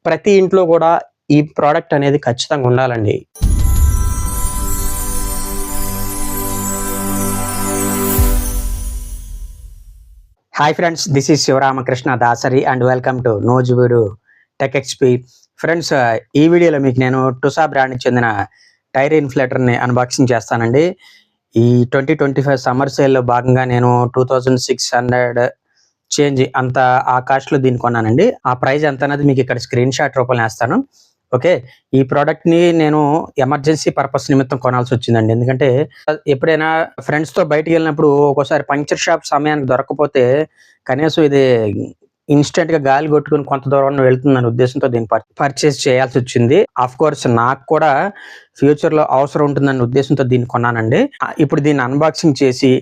ప్రతి ఇంట్లో కూడా ఈ ప్రోడక్ట్ అనేది ఖచ్చితంగా ఉండాలండి. Hi friends, this is Sivaramakrishna Dasari and welcome to Nuzvid tech XP. Friends, ఈ వీడియోలో మీకు నేను టుసా బ్రాండ్కి చెందిన టైర్ ఇన్ఫ్లేటర్ని అన్బాక్సింగ్ చేస్తానండి. ఈ 2025 సమ్మర్ సేల్లో భాగంగా నేను 2600 చేంజ్ అంత ఆ కాస్ట్లో దీన్ని కొన్నానండి. ఆ ప్రైస్ ఎంత అనేది మీకు ఇక్కడ స్క్రీన్ షాట్ రూపంలో వేస్తాను. ఓకే, ఈ ప్రోడక్ట్ని నేను ఎమర్జెన్సీ పర్పస్ నిమిత్తం కొనాల్సి వచ్చిందండి. ఎందుకంటే ఎప్పుడైనా ఫ్రెండ్స్తో బయటికి వెళ్ళినప్పుడు ఒక్కోసారి పంక్చర్ షాప్ సమయానికి దొరకకపోతే కనీసం ఇది ఇన్స్టెంట్గా గాలి కొట్టుకుని కొంత దూరం వెళ్తుందనే ఉద్దేశంతో దీన్ని పర్చేస్ చేయాల్సి వచ్చింది. ఆఫ్ కోర్స్ నాకు కూడా ఫ్యూచర్లో అవసరం ఉంటుందనే ఉద్దేశంతో దీన్ని కొన్నానండి. ఇప్పుడు దీన్ని అన్బాక్సింగ్ చేసి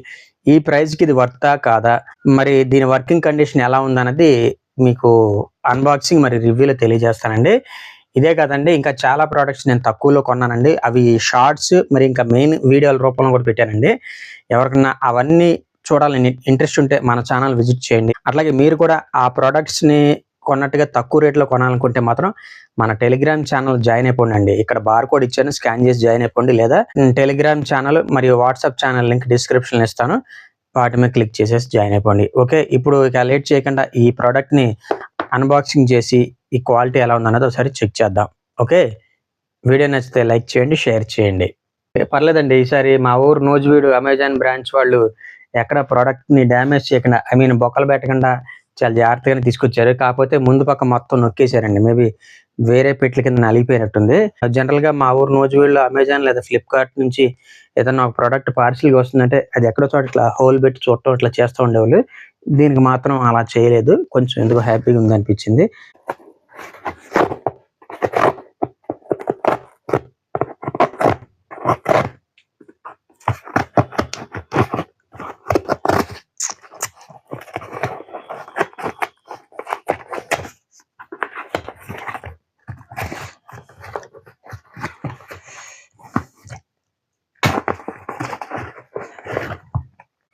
ఈ ప్రైస్కి ఇది వర్తా కాదా, మరి దీని వర్కింగ్ కండిషన్ ఎలా ఉందన్నది మీకు అన్బాక్సింగ్ మరి రివ్యూలో తెలియజేస్తానండి. ఇదే కాదండి, ఇంకా చాలా ప్రోడక్ట్స్ నేను తక్కువలో కొన్నానండి. అవి షార్ట్స్ మరి ఇంకా మెయిన్ వీడియోల రూపంలో కూడా పెట్టానండి. ఎవరికన్నా అవన్నీ చూడాలని ఇంట్రెస్ట్ ఉంటే మన ఛానల్ విజిట్ చేయండి. అట్లాగే మీరు కూడా ఆ ప్రోడక్ట్స్ని కొన్నట్టుగా తక్కువ రేట్లో కొనాలనుకుంటే మాత్రం మన టెలిగ్రామ్ ఛానల్ జాయిన్ అయిపోండి. ఇక్కడ బార్ కోడ్ ఇచ్చాను, స్కాన్ చేసి జాయిన్ అయిపోండి. లేదా టెలిగ్రామ్ ఛానల్ మరియు వాట్సాప్ ఛానల్ లింక్ డిస్క్రిప్షన్లో ఇస్తాను, వాటి మీద క్లిక్ చేసేసి జాయిన్ అయిపోండి. ఓకే, ఇప్పుడు ఇక లేట్ చేయకుండా ఈ ప్రోడక్ట్ని అన్బాక్సింగ్ చేసి ఈ క్వాలిటీ ఎలా ఉందన్నది ఒకసారి చెక్ చేద్దాం. ఓకే, వీడియో నచ్చితే లైక్ చేయండి, షేర్ చేయండి. పర్లేదండి, ఈసారి మా ఊరు నోజువీడు అమెజాన్ బ్రాంచ్ వాళ్ళు ఎక్కడ ప్రోడక్ట్ని డ్యామేజ్ చేయకుండా, బొక్కలు పెట్టకుండా చాలా జాగ్రత్తగానే తీసుకొచ్చారు. కాకపోతే ముందు పక్క మొత్తం నొక్కేశారండి. మేబీ వేరే పెట్ల కింద నలిగిపోయినట్టుంది. జనరల్గా మా ఊరు నోజువీడులో అమెజాన్ లేదా ఫ్లిప్కార్ట్ నుంచి ఏదైనా ఒక ప్రోడక్ట్ పార్సిల్గా వస్తుందంటే అది ఎక్కడో చోట ఇట్లా హోల్ పెట్టి చూడటం ఇట్లా చేస్తూ ఉండేవాళ్ళు. దీనికి మాత్రం అలా చేయలేదు. కొంచెం ఎందుకు హ్యాపీగా ఉందనిపించింది.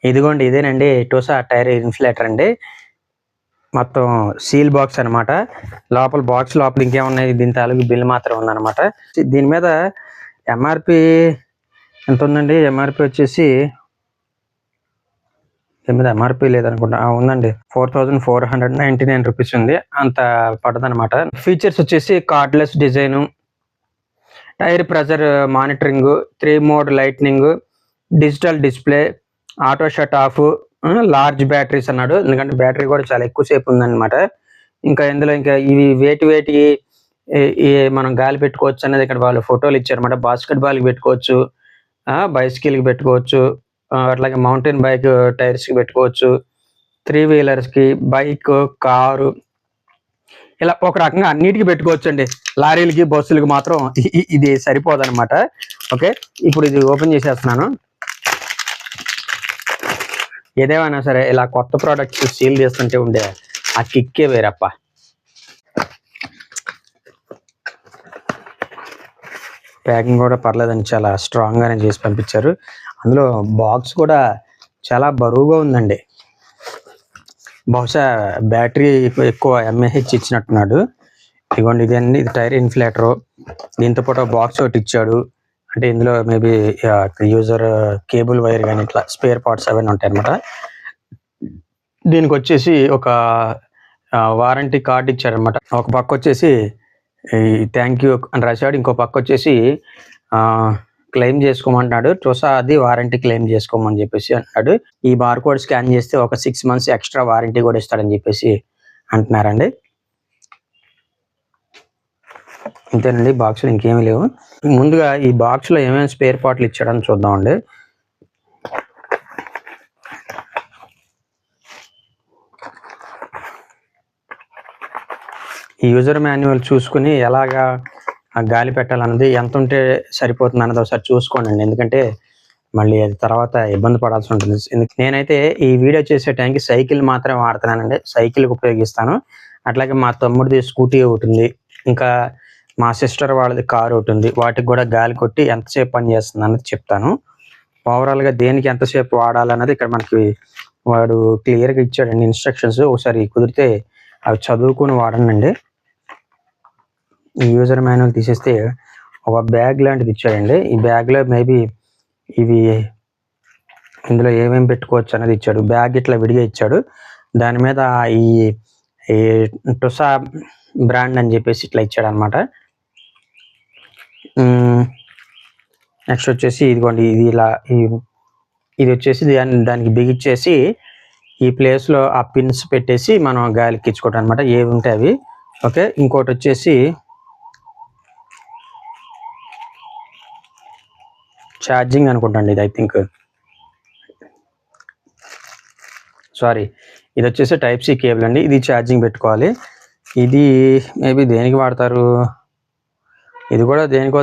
ఇదిగోండి, ఇదేనండి టుసా టైర్ ఇన్ఫ్లేటర్ అండి. మొత్తం సీల్ బాక్స్ అనమాట. బాక్స్ లోపల ఇంకేమున్నాయి, దీని తాలూకు బిల్ మాత్రం ఉందన్నమాట. దీని మీద ఎంఆర్పి ఎంత ఉందండి? ఎంఆర్పి వచ్చేసి దీని మీద ఎంఆర్పి లేదనుకుంటా, ఉందండి. 4499 రూపీస్ ఉంది. అంత పడదనమాట. ఫీచర్స్ వచ్చేసి cordless design, tyre pressure monitoring, 3 mode lightning, digital display, auto shut off, large batteries అన్నాడు. ఎందుకంటే బ్యాటరీ కూడా చాలా ఎక్కువసేపు ఉందన్నమాట. ఇంకా ఇందులో ఇంకా ఇవి వేటి మనం గాలి పెట్టుకోవచ్చు అనేది ఇక్కడ వాళ్ళు ఫోటోలు ఇచ్చారన్నమాట. బాస్కెట్ బాల్కి పెట్టుకోవచ్చు, బైసికల్కి పెట్టుకోవచ్చు, అట్లాగే మౌంటైన్ బైక్ టైర్స్కి పెట్టుకోవచ్చు, 3 వీలర్స్కి, బైక్, కారు, ఇలా ఒక రకంగా అన్నిటికీ పెట్టుకోవచ్చు అండి. లారీలకి, బస్సులకి మాత్రం ఇది సరిపోదన్నమాట. ఓకే, ఇప్పుడు ఇది ఓపెన్ చేసేస్తున్నాను. ఏదేమైనా సరే ఇలా కొత్త ప్రోడక్ట్స్ సీల్ చేస్తుంటే ఉండే ఆ కిక్కే వేరప్ప. ప్యాకింగ్ కూడా పర్లేదండి, చాలా స్ట్రాంగ్గానే చేసి పంపించారు. అందులో బాక్స్ కూడా చాలా బరువుగా ఉందండి. బహుశా బ్యాటరీ ఎక్కువ ఎంఏహెచ్ ఇచ్చినట్టున్నాడు. ఇదిగోండి, ఇదండి, ఇది టైర్ ఇన్ఫ్లేటరు. దీంతో పాటు బాక్స్ ఒకటి ఇచ్చాడు. అంటే ఇందులో మేబీ యూజర్ కేబుల్ వైర్ కానీ ఇట్లా స్పేర్ పార్ట్స్ అవన్నీ ఉంటాయి అనమాట. దీనికి వచ్చేసి ఒక వారంటీ కార్డు ఇచ్చారనమాట. ఒక పక్క వచ్చేసి థ్యాంక్ యూ అని రాశాడు, ఇంకో పక్క వచ్చేసి క్లెయిమ్ చేసుకోమంటున్నాడు. టుసా అది వారంటీ క్లెయిమ్ చేసుకోమని చెప్పేసి అంటున్నాడు. ఈ బార్ కోడ్ స్కాన్ చేస్తే ఒక 6 months ఎక్స్ట్రా వారంటీ కూడా ఇస్తాడని చెప్పేసి అంటున్నారండి. అంతేనండి, బాక్స్లో ఇంకేమీ లేవు. ముందుగా ఈ బాక్స్లో ఏమేమి స్పేర్ పార్ట్లు ఇచ్చాడని చూద్దామండి. ఈ యూజర్ మాన్యువల్ చూసుకుని ఎలాగా గాలి పెట్టాలన్నది, ఎంత ఉంటే సరిపోతుంది అన్నది ఒకసారి చూసుకోండి. ఎందుకంటే మళ్ళీ అది తర్వాత ఇబ్బంది పడాల్సి ఉంటుంది. నేనైతే ఈ వీడియో చేసే టైంకి సైకిల్ మాత్రమే వాడుతున్నానండి. సైకిల్కి ఉపయోగిస్తాను. అట్లాగే మా తమ్ముడిది స్కూటీ ఒకటి ఉంది, ఇంకా మా సిస్టర్ వాళ్ళది కారు ఒకటి ఉంది. వాటికి కూడా గాలి కొట్టి ఎంతసేపు పని చేస్తుంది అన్నది చెప్తాను. ఓవరాల్గా దేనికి ఎంతసేపు వాడాలన్నది ఇక్కడ మనకి వాడు క్లియర్గా ఇచ్చాడండి ఇన్స్ట్రక్షన్స్. ఒకసారి కుదిరితే అవి చదువుకుని వాడండి. ఈ యూజర్ మాన్యువల్ తీసేస్తే ఒక బ్యాగ్ లాంటిది ఇచ్చాడండి. ఈ బ్యాగ్లో మేబీ ఇవి ఇందులో ఏమేమి పెట్టుకోవచ్చు అనేది ఇచ్చాడు. బ్యాగ్ ఇట్లా విడిగా ఇచ్చాడు. దాని మీద ఈ టుసా బ్రాండ్ అని చెప్పేసి ఇట్లా ఇచ్చాడు అనమాట. నెక్స్ట్ వచ్చేసి ఇదిగోండి, ఇది ఇలా ఇది వచ్చేసి దానికి బిగిచ్చేసి ఈ ప్లేస్లో ఆ పిన్స్ పెట్టేసి మనం గాలికి ఇచ్చుకోవటం అనమాట, ఏవి ఉంటాయి అవి. ఓకే, ఇంకోటి వచ్చేసి ఛార్జింగ్ అనుకుంటాండి ఇది. ఐ థింక్ ఇది వచ్చేసి టైప్ సి కేబుల్ అండి. ఇది ఛార్జింగ్ పెట్టుకోవాలి. ఇది మేబీ దేనికి వాడతారు, ఇది కూడా దేనికో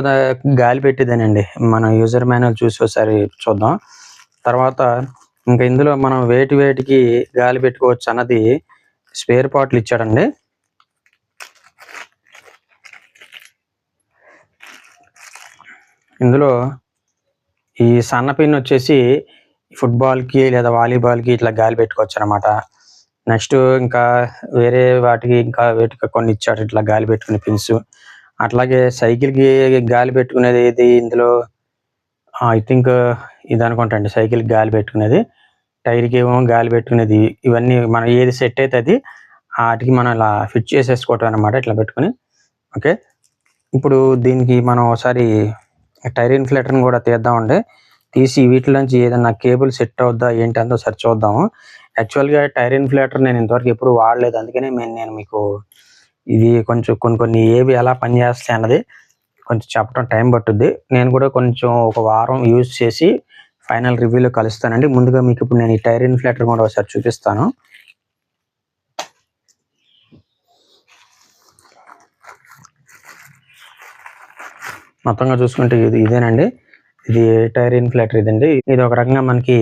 గాలి పెట్టేదేనండి. మనం యూజర్ మాన్యువల్ చూసి ఒకసారి చూద్దాం. తర్వాత ఇంకా ఇందులో మనం వేటికి గాలి పెట్టుకోవచ్చు అన్నది స్పేర్ పార్ట్లు ఇచ్చాడండి. ఇందులో ఈ సన్న పిన్ వచ్చేసి ఫుట్బాల్కి లేదా వాలీబాల్కి ఇట్లా గాలి పెట్టుకోవచ్చు అనమాట. నెక్స్ట్ ఇంకా వేరే వాటికి ఇంకా వేటికి కొన్ని ఇచ్చాడు ఇట్లా గాలి పెట్టుకునే పిన్స్. అట్లాగే సైకిల్కి గాలి పెట్టుకునేది ఇది ఇందులో ఐ థింక్ ఇది అనుకుంటా అండి, సైకిల్కి గాలి పెట్టుకునేది. టైర్కి ఏమో గాలి పెట్టుకునేది. ఇవన్నీ మనం ఏది సెట్ అయితే అది వాటికి మనం ఇలా ఫిట్ చేసేసుకోవటం అనమాట, ఇట్లా పెట్టుకుని. ఓకే, ఇప్పుడు దీనికి మనం ఒకసారి టైర్ ఇన్ఫ్లేటర్ని కూడా తీద్దామండి. తీసి వీటిలోంచి ఏదన్నా కేబుల్ సెట్ అవుద్దా ఏంటి అంతా ఒకసారి చూద్దాము. యాక్చువల్గా టైర్ ఇన్ఫ్లేటర్ నేను ఇంతవరకు ఎప్పుడు వాడలేదు, అందుకనే నేను మీకు ఇది కొంచెం కొన్ని ఏవి ఎలా పనిచేస్తాయి అన్నది కొంచెం చెప్పడం టైం పట్టుద్ది. నేను కూడా కొంచెం ఒక వారం యూజ్ చేసి ఫైనల్ రివ్యూలో కలుస్తానండి. ముందుగా మీకు ఇప్పుడు నేను ఈ టైర్ ఇన్ఫ్లేటర్ కూడా ఒకసారి చూపిస్తాను. మొత్తంగా చూసుకుంటే ఇదేనండి, ఇది టైర్ ఇన్ఫ్లేటర్ ఇదండి. ఇది ఒక రకంగా మనకి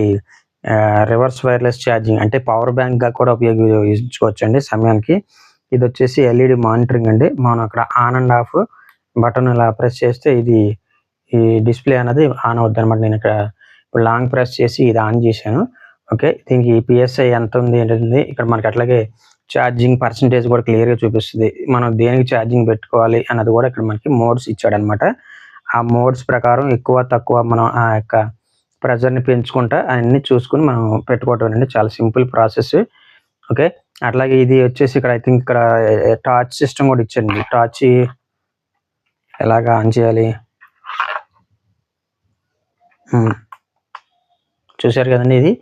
రివర్స్ వైర్లెస్ ఛార్జింగ్ అంటే పవర్ బ్యాంక్గా కూడా ఉపయోగించుకోవచ్చు అండి సమయానికి. ఇది వచ్చేసి ఎల్ఈడి మానిటరింగ్ అండి. మనం అక్కడ ఆన్ అండ్ ఆఫ్ బటన్ ఇలా ప్రెస్ చేస్తే ఇది ఈ డిస్ప్లే అనేది ఆన్ అవుద్ది అనమాట. నేను ఇక్కడ ఇప్పుడు లాంగ్ ప్రెస్ చేసి ఇది ఆన్ చేశాను. ఓకే, దీనికి పిఎస్ఐ ఎంత ఉంది ఏంటంటే ఇక్కడ మనకి అట్లాగే ఛార్జింగ్ పర్సంటేజ్ కూడా క్లియర్గా చూపిస్తుంది. మనం దేనికి ఛార్జింగ్ పెట్టుకోవాలి అన్నది కూడా ఇక్కడ మనకి మోడ్స్ ఇచ్చాడనమాట. ఆ మోడ్స్ ప్రకారం ఎక్కువ తక్కువ మనం ఆ యొక్క ప్రెజర్ని పెంచుకుంటా అన్ని చూసుకుని మనం పెట్టుకోవటం అండి. చాలా సింపుల్ ప్రాసెస్. ఓకే, అట్లాగే ఇది వచ్చేసి ఇక్కడ ఐ థింక్ ఇక్కడ టార్చ్ సిస్టమ్ కూడా ఇచ్చింది. టార్చ్ ఎలాగా ఆన్ చేయాలి చూశారు కదండి. ఇది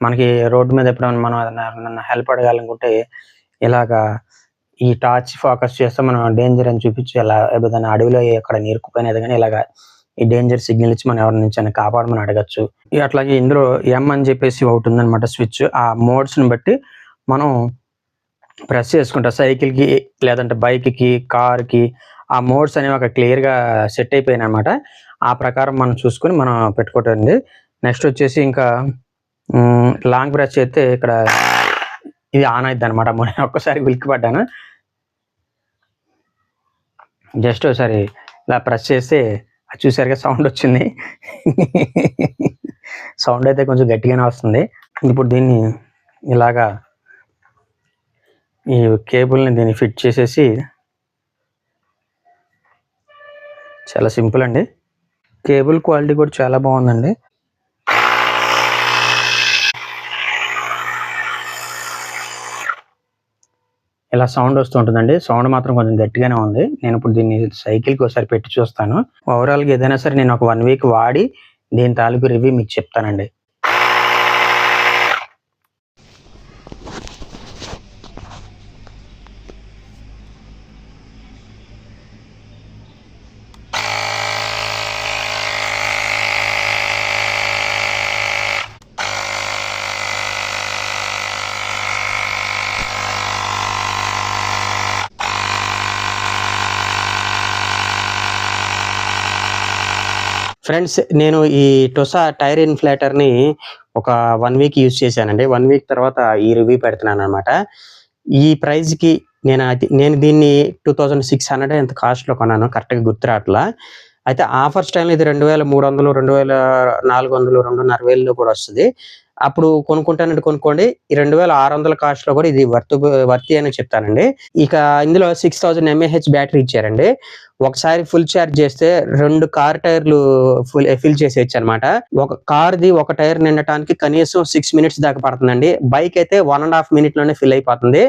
మనకి రోడ్డు మీద ఎప్పుడైనా మనం ఏదైనా హెల్ప్ అడగాలనుకుంటే ఇలాగా ఈ టార్చ్ ఫోకస్ చేస్తే మనం డేంజర్ అని చూపించి ఎలా ఏదైనా అడవిలో ఎక్కడ నీరుకుపోయినది కానీ ఇలాగా ఈ డేంజర్ సిగ్నల్ ఇచ్చి మనం ఎవరి నుంచి కాపాడమని అడగచ్చు. అట్లాగే ఇందులో ఎం అని చెప్పేసి ఒకటి ఉందన్నమాట స్విచ్. ఆ మోడ్స్ని బట్టి మనం ప్రెస్ చేసుకుంటా సైకిల్కి లేదంటే బైక్కి కార్కి ఆ మోడ్స్ అనేవి ఒక క్లియర్గా సెట్ అయిపోయినాయి అనమాట. ఆ ప్రకారం మనం చూసుకొని మనం పెట్టుకోవటండి. నెక్స్ట్ వచ్చేసి ఇంకా లాంగ్ ప్రెస్ చేస్తే ఇక్కడ ఇది ఆన్ అవుతుంది అనమాట. మొన్న ఒక్కసారి ఉలిక్కి పడ్డాను. జస్ట్ ఒకసారి ఇలా ప్రెస్ చేస్తే చూసారుగా సౌండ్ వచ్చింది. సౌండ్ అయితే కొంచెం గట్టిగానే వస్తుంది. ఇప్పుడు దీన్ని ఇలాగా ఈ కేబుల్ని దీన్ని ఫిట్ చేసేసి చాలా సింపుల్ అండి. కేబుల్ క్వాలిటీ కూడా చాలా బాగుందండి. ఇలా సౌండ్ వస్తుంటుందండి. సౌండ్ మాత్రం కొంచెం గట్టిగానే ఉంది. నేను ఇప్పుడు దీన్ని సైకిల్కి ఒకసారి పెట్టి చూస్తాను. ఓవరాల్గా ఏదైనా సరే నేను ఒక 1 వీక్ వాడి దీని తాలూకు రివ్యూ మీకు చెప్తానండి. ఫ్రెండ్స్, నేను ఈ టుసా టైర్ ఇన్ఫ్లేటర్ని ఒక 1 వీక్ యూజ్ చేశానండి. 1 వీక్ తర్వాత ఈ రివ్యూ పెడుతున్నాను అనమాట. ఈ ప్రైస్కి నేను దీన్ని 2600 ఎంత కాస్ట్లో కొన్నాను, కరెక్ట్గా గుర్తు రావట్లా. అయితే ఆఫర్స్ టైంలో ఇది 2300, 2400, 2500 కూడా వస్తుంది. అప్పుడు కొనుక్కుంటానంటే కొనుక్కోండి. ఈ 2600 కాస్ట్‌లో కూడా ఇది వర్తీ అనే చెప్తానండి. ఇక ఇందులో 6000 ఎంఏహెచ్ బ్యాటరీ ఇచ్చారండి. ఒకసారి ఫుల్ చార్జ్ చేస్తే 2 కార్ టైర్‌లు ఫిల్ చేసేయొచ్చనమాట. ఒక కార్‌ది ఒక టైర్ నిండటానికి కనీసం 6 మినిట్స్ దాకా పడుతుందండి. బైక్ అయితే 1 ½ మినిట్‌లోనే ఫిల్ అయిపోతుంది.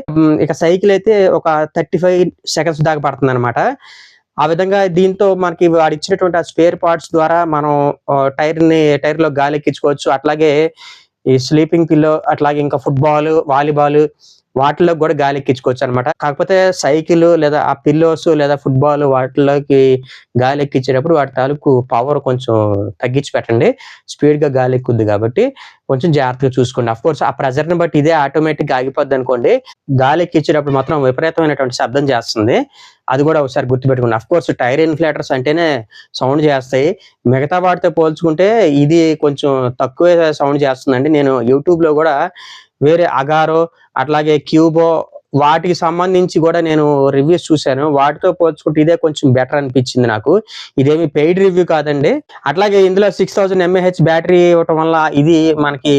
ఇక సైకిల్ అయితే ఒక 35 సెకండ్స్ దాకా పడుతుందనమాట. ఆ విధంగా దీంతో మనకి వాడిచ్చినటువంటి ఆ స్పేర్ పార్ట్స్ ద్వారా మనం టైర్‌లో గాలెక్కించుకోవచ్చు. అట్లాగే ఈ స్లీపింగ్ పిల్లో అట్లాగే ఇంకా ఫుట్‌బాల్, వాలీబాల్ వాటిల్లో గూడా గాలెక్కించుకోవచ్చనమాట. కాకపోతే సైకిలు లేదా ఆ పిల్లోస్ లేదా ఫుట్‌బాల్ వాటిలోకి గాలెక్కించేటప్పుడు వాటి తాలూకు పవర్ కొంచెం తగ్గించి పెట్టండి. స్పీడ్‌గా గాలెక్కుద్ది గాబట్టి కొంచెం జాగ్రత్తగా చూసుకోండి. అఫ్‌కోర్స్ ఆ ప్రెషర్‌ని బట్టి ఇదే ఆటోమేటిక్‌గా ఆగిపోద్దనుకోండి. గాలెక్కించేటప్పుడు మాత్రం విపరీతమైనటువంటి శబ్దం చేస్తుంది. అది గూడా ఒకసారి గుర్తుపెట్టుకోండి. అఫ్‌కోర్స్ టైర్ ఇన్‌ఫ్లేటర్స్ అంటేనే సౌండ్ చేస్తాయి. మిగతా వాటితో పోల్చుకుంటే ఇది కొంచెం తక్కువే సౌండ్ చేస్తుందండి. నేను యూట్యూబ్‌లో గూడా వేరే అగారో, అట్లాగే క్యూబో వాటికి సంబంధించి గూడా నేను రివ్యూస్ చూసాను. వాటితో పోల్చుకుంటే ఇదే కొంచెం బెటర్ అనిపించింది నాకు. ఇదేమి పెయిడ్ రివ్యూ కాదండి. అట్లాగే ఇందులో 6000 ఎంఏహెచ్ బ్యాటరీ ఇవ్వటం వల్ల ఇది మనకి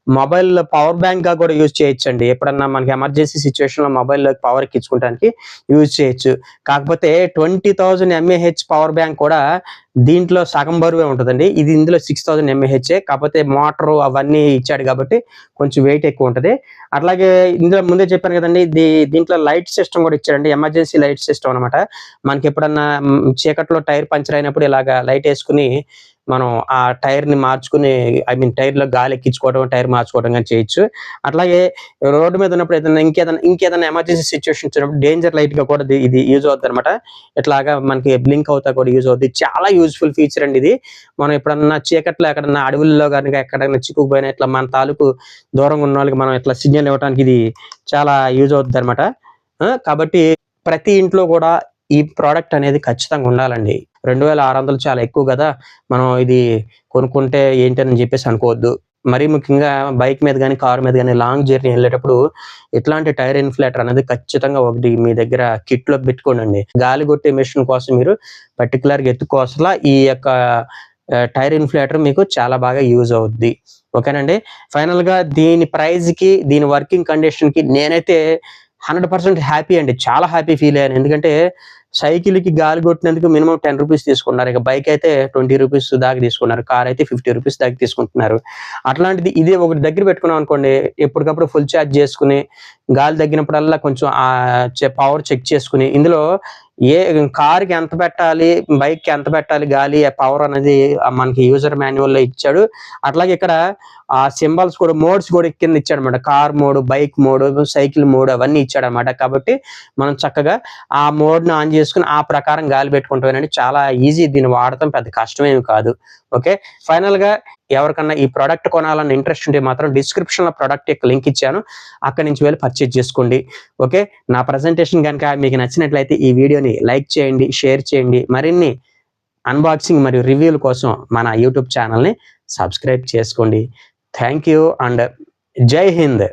మొబైల్ పవర్ బ్యాంక్‌గా గూడా యూజ్ చేయొచ్చండి. ఎప్పుడన్నా మనకి ఎమర్జెన్సీ సిట్యుయేషన్‌లో మొబైల్‌లోకి పవర్ ఎక్కించుకోవడానికి యూజ్ చేయొచ్చు. కాకపోతే 20,000 ఎంఏహెచ్ పవర్ బ్యాంక్ కూడా దీంట్లో సగం బరువే ఉంటదండి. ఇది ఇందులో 6000 ఎంఏహెచ్చే. కాకపోతే మోటరు అవన్నీ ఇచ్చాడు కాబట్టి కొంచెం వెయిట్ ఎక్కువుంటది. అట్లాగే ఇందులో ముందే చెప్పాను గదండీ! దీంట్లో లైట్ సిస్టమ్ గూడా ఇచ్చాడండి. ఎమర్జెన్సీ లైట్ సిస్టమ్ అనమాట. మనకెప్పుడన్నా చీకట్లో టైర్ పంక్చర్ అయినప్పుడు ఇలాగా లైటేసుకొని మనం ఆ టైర్‌ని మార్చుకొని టైర్‌లో గాలెక్కించుకోవడం, టైర్ మార్చుకోవడం గాని చేయొచ్చు. అట్లాగే రోడ్డు మీద ఉన్నప్పుడు ఇంకేదైనా ఎమర్జెన్సీ సిట్యుయేషన్ వచ్చినప్పుడు డేంజర్ లైట్‌గా కూడా ఇది యూజ్ అవుద్దనమాట. ఇట్లాగా మనకి బ్లింక్ అవుతా కూడా యూజ్ అవుద్ది. చాలా యూజ్‌ఫుల్ ఫీచర్ అండి ఇది. మనం ఎప్పుడన్నా చీకట్లో ఎక్కడన్నా అడవుల్లో గనుక ఎక్కడైనా చిక్కుకుపోయినా ఇట్లా మన తాలూకు దూరంగా ఉన్నోళ్ళకి మనం ఇట్లా సిగ్నల్ ఇవ్వడానికి ఇది చాలా యూజ్ అవుద్దనమాట. కాబట్టి ప్రతి ఇంట్లో గూడా ఈ ప్రొడక్ట్ అనేది ఖచ్చితంగా ఉండాలండి. 2600 చాలా ఎక్కువ గదా! మనం ఇది కొనుక్కుంటే ఏంటని జెప్పేసి అనుకోవద్దు. మరీ ముఖ్యంగా బైక్ మీద గాని, కారు మీద గాని లాంగ్ జర్నీ ఎళ్ళేటప్పుడు ఇట్లాంటి టైర్ ఇన్‌ఫ్లేటర్ అనేది ఖచ్చితంగా ఒకటి మీ దగ్గర కిట్‌లో పెట్టుకోండండి. గాలి కొట్టే మెషిన్ కోసం మీరు పర్టిక్యులర్‌గా ఎత్తుకోవసలా ఈ యొక్క టైర్ ఇన్‌ఫ్లేటర్ మీకు చాలా బాగా యూజ్ అవుద్ది. ఓకేనండి. ఫైనల్‌గా దీని ప్రైస్‌కి, దీని వర్కింగ్ కండిషన్‌కి నేనైతే 100% హ్యాపీ అండి. చాలా హ్యాపీ ఫీల్ అయ్యాను. ఎందుకంటే సైకిల్‌కి గాలి కొట్టినందుకు మినిమమ్ రూ. 10 తీసుకున్నారు. ఇక బైక్ అయితే రూ. 20 దాకా తీసుకున్నారు. కార్ అయితే రూ. 50 దాకా తీసుకుంటున్నారు. అట్లాంటిది ఇదే ఒకటి దగ్గర పెట్టుకున్నాం అనుకోండి, ఎప్పటికప్పుడు ఫుల్ చార్జ్ చేసుకొని, గాలి తగ్గినప్పుడల్లా కొంచెం పవర్ చెక్ చేసుకొని, ఇందులో కార్‌కి ఎంత పెట్టాలి, బైక్‌కి ఎంత పెట్టాలి గాలి, పవర్ అనేది మనకి యూజర్ మాన్యువల్‌లో ఇచ్చాడు. అట్లాగే ఇక్కడ ఆ సింబల్స్ కూడా మోడ్స్ కూడా కింద ఇచ్చాడన్నమాట. Car mode, bike mode, cycle mode అవన్నీ ఇచ్చాడన్నమాట. కాబట్టి మనం చక్కగా ఆ మోడ్‌ని ఆన్ చేసుకొని ఆ ప్రకారం గాలి పెట్టుకుంటామేనండి. చాలా ఈజీ, దీన్ని వాడటం పెద్ద కష్టమేమి కాదు. ఓకే. ఫైనల్‌గా ఎవరికన్నా ఈ ప్రొడక్ట్ కొనాలన్న ఇంట్రెస్ట్ ఉంటే మాత్రం డిస్క్రిప్షన్‌లో ప్రొడక్ట్ యొక్క లింక్ ఇచ్చాను. అక్కడి నుంచి వెళ్లి పర్చేజ్ చేసుకోండి. ఓకే. నా ప్రజెంటేషన్ గనుక మీకు నచ్చినట్లయితే ఈ వీడియోని లైక్ చేయండి, షేర్ చేయండి. మరిన్ని అన్బాక్సింగ్ మరియు రివ్యూల కోసం మన యూట్యూబ్ ఛానెల్‌ని సబ్స్క్రైబ్ చేసుకోండి. థాంక్ యూ అండ్ జై హింద్.